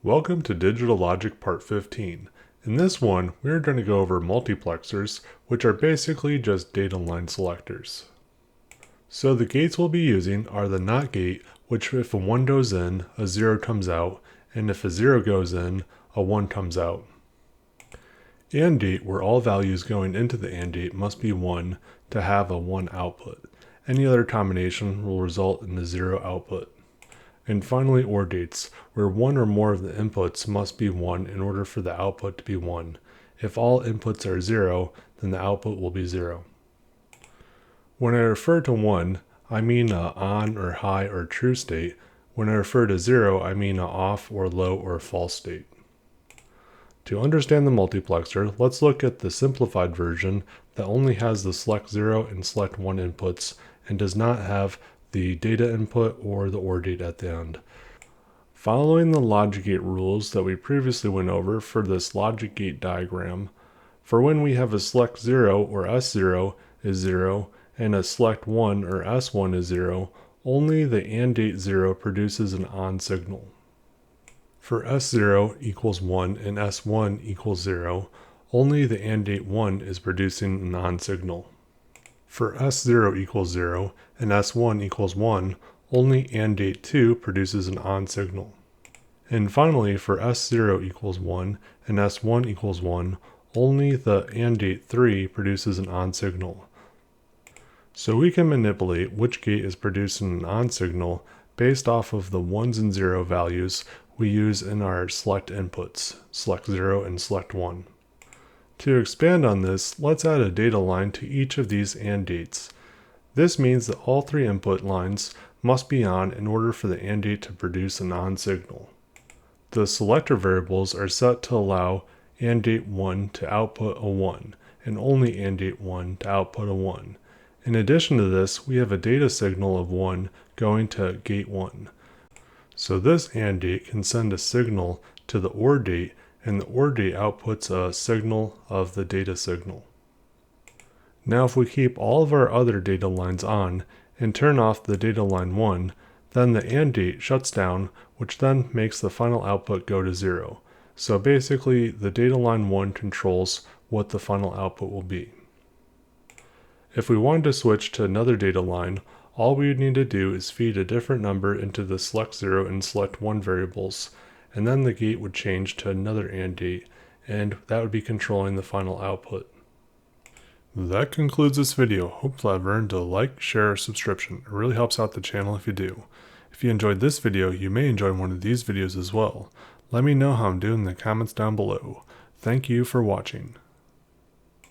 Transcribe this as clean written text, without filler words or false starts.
Welcome to Digital Logic Part 15. In this one, we're going to go over multiplexers, which are basically just data line selectors. So the gates we'll be using are the NOT gate, which if a 1 goes in, a 0 comes out, and if a 0 goes in, a 1 comes out. AND gate, where all values going into the AND gate must be 1 to have a 1 output. Any other combination will result in a 0 output. And finally, OR gates, where one or more of the inputs must be 1 in order for the output to be 1. If all inputs are 0, then the output will be 0. When I refer to 1, I mean a on or high or true state. When I refer to 0, I mean a off or low or false state. To understand the multiplexer, let's look at the simplified version that only has the select 0 and select 1 inputs and does not have the data input or the OR gate at the end. Following the logic gate rules that we previously went over for this logic gate diagram, for when we have a select 0 or S0 is 0 and a select 1 or S1 is 0, only the AND gate 0 produces an ON signal. For S0 equals 1 and S1 equals 0, only the AND gate 1 is producing an ON signal. For S0 equals 0 and S1 equals 1, only AND gate 2 produces an ON signal. And finally, for S0 equals 1 and S1 equals 1, only the AND gate 3 produces an ON signal. So we can manipulate which gate is producing an ON signal based off of the 1s and 0 values we use in our select inputs, select 0 and select 1. To expand on this, let's add a data line to each of these AND gates. This means that all 3 input lines must be on in order for the AND gate to produce an ON signal. The selector variables are set to allow AND gate 1 to output a 1, and only AND gate 1 to output a 1. In addition to this, we have a data signal of 1 going to gate 1. So this AND gate can send a signal to the OR gate, and the OR gate outputs a signal of the data signal. Now if we keep all of our other data lines on and turn off the data line 1, then the AND gate shuts down, which then makes the final output go to 0. So basically the data line 1 controls what the final output will be. If we wanted to switch to another data line, all we would need to do is feed a different number into the select 0 and select 1 variables, and then the gate would change to another AND gate, and that would be controlling the final output. That concludes this video. Hopefully I've earned a like, share, or subscription. It really helps out the channel if you do. If you enjoyed this video, you may enjoy one of these videos as well. Let me know how I'm doing in the comments down below. Thank you for watching.